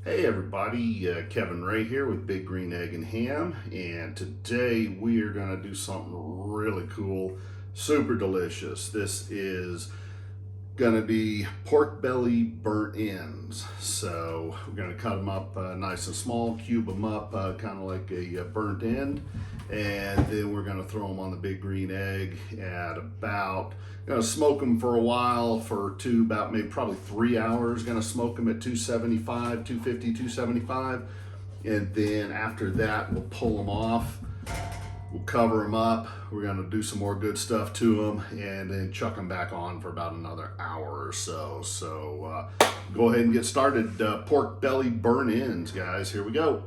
Hey everybody, Kevin Ray here with Big Green Egg and Ham, and today we are going to do something really cool, super delicious. This is going to be pork belly burnt ends. So we're going to cut them up nice and small, cube them up kind of like a burnt end, and then we're going to throw them on the Big Green Egg at about, going to smoke them for a while for about maybe probably 3 hours. Going to smoke them at 275, 250, 275, and then after that we'll pull them off. We'll cover them up. We're going to do some more good stuff to them and then chuck them back on for about another hour or so. So go ahead and get started. Pork belly burn ends, guys. Here we go.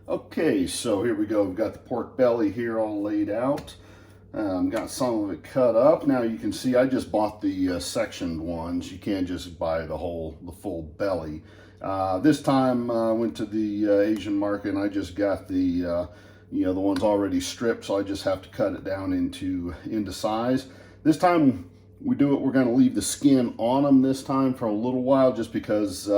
Okay, so here we go. We've got the pork belly here all laid out. Got some of it cut up. Now you can see I just bought the sectioned ones. You can't just buy the full belly. This time I went to the Asian market and I just got the the ones already stripped, so I just have to cut it down into size. This time we're going to leave the skin on them this time for a little while, just because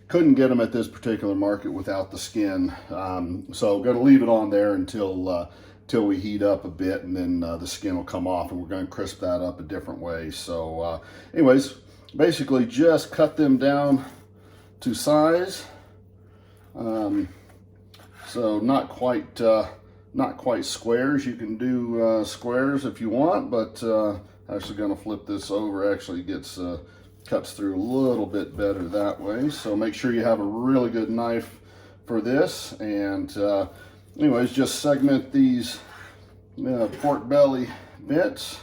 couldn't get them at this particular market without the skin. So going to leave it on there until we heat up a bit, and then the skin will come off, and we're going to crisp that up a different way. So anyways, basically just cut them down to size. So not quite squares. You can do squares if you want, but actually going to flip this over. Actually gets cuts through a little bit better that way. So make sure you have a really good knife for this. And anyways, just segment these pork belly bits,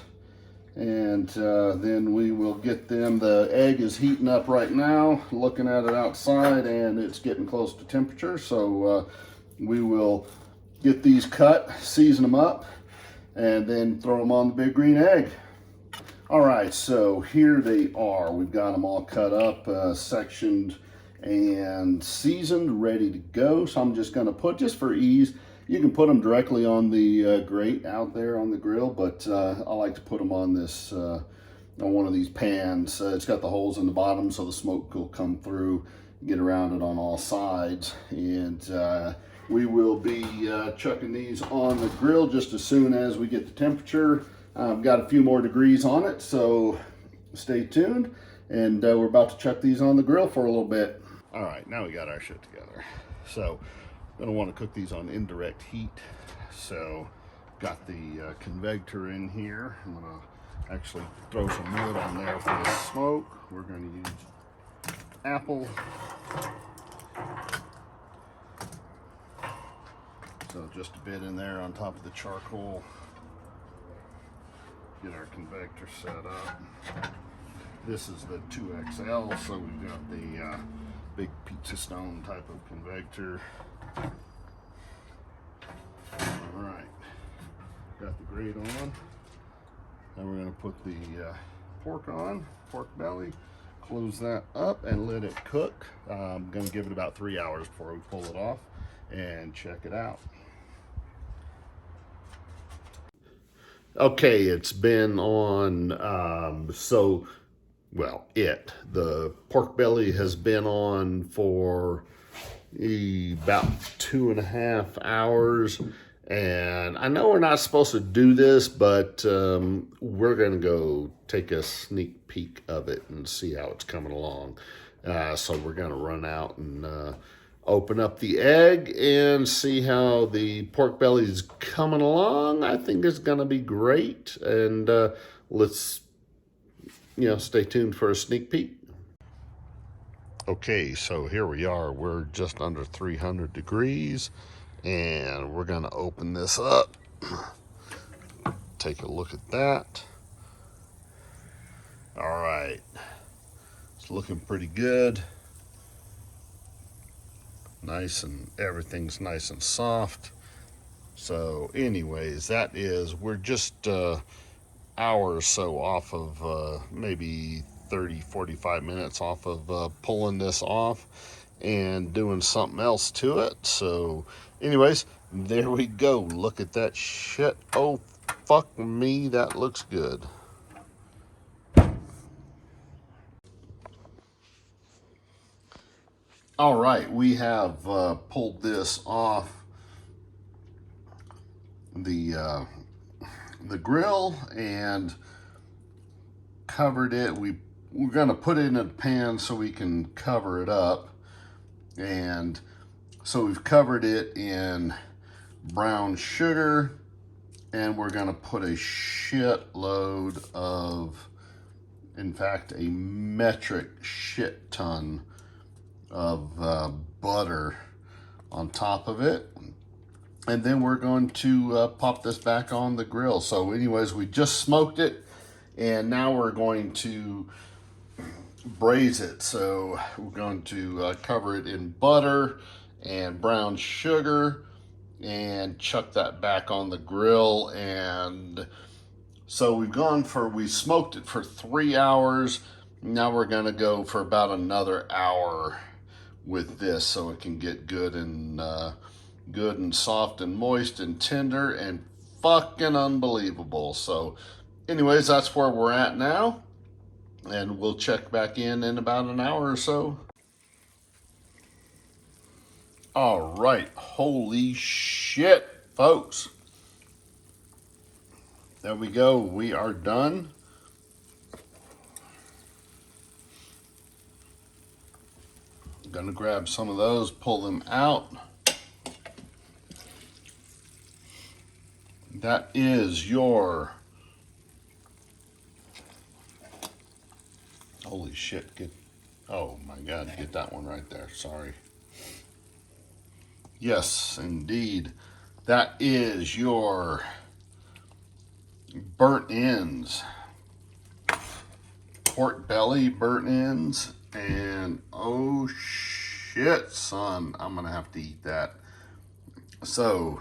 and then we will get them. The egg is heating up right now. Looking at it outside, and it's getting close to temperature. So we will get these cut, season them up, and then throw them on the Big Green Egg. All right, so here they are. We've got them all cut up, sectioned, and seasoned, ready to go. So I'm just going to put, just for ease, you can put them directly on the grate out there on the grill, but I like to put them on this, on one of these pans. It's got the holes in the bottom, so the smoke will come through, get around it on all sides. And we will be chucking these on the grill just as soon as we get the temperature. I've got a few more degrees on it, so stay tuned. And we're about to chuck these on the grill for a little bit. All right, now we got our shit together. So I'm gonna want to cook these on indirect heat. So got the convector in here. I'm gonna actually throw some wood on there for the smoke. We're gonna use apple. So just a bit in there on top of the charcoal. Get our convector set up. This is the 2XL, so we've got the big pizza stone type of convector. All right, got the grate on. Now we're going to put the pork on, pork belly. Close that up and let it cook. I'm going to give it about 3 hours before we pull it off and check it out. Okay, it's been on, the pork belly has been on for about 2.5 hours. And I know we're not supposed to do this, but we're going to go take a sneak peek of it and see how it's coming along. So we're going to run out and open up the egg and see how the pork belly is coming along. I think it's going to be great. And let's, stay tuned for a sneak peek. Okay, so here we are. We're just under 300 degrees. And we're going to open this up. Take a look at that. All right. It's looking pretty good. Everything's nice and soft. So anyways, we're just hour or so off of maybe 30-45 minutes off of pulling this off and doing something else to it. So anyways, there we go. Look at that shit. Oh fuck me, that looks good. All right, we have pulled this off the grill and covered it. We're gonna put it in a pan so we can cover it up. And so we've covered it in brown sugar, and we're gonna put a shitload of, in fact, a metric shit ton of butter on top of it. And then we're going to pop this back on the grill. So anyways, we just smoked it, and now we're going to braise it. So we're going to cover it in butter and brown sugar and chuck that back on the grill. And so we smoked it for 3 hours. Now we're gonna go for about another hour with this so it can get good and soft and moist and tender and fucking unbelievable. So anyways, that's where we're at now, and we'll check back in about an hour or so. All right, holy shit, folks. There we go, we are done. I'm gonna grab some of those, pull them out. That is your, holy shit, oh my God, get that one right there, sorry. Yes, indeed. That is your burnt ends. Pork belly burnt ends. And oh shit, son, I'm gonna have to eat that. So,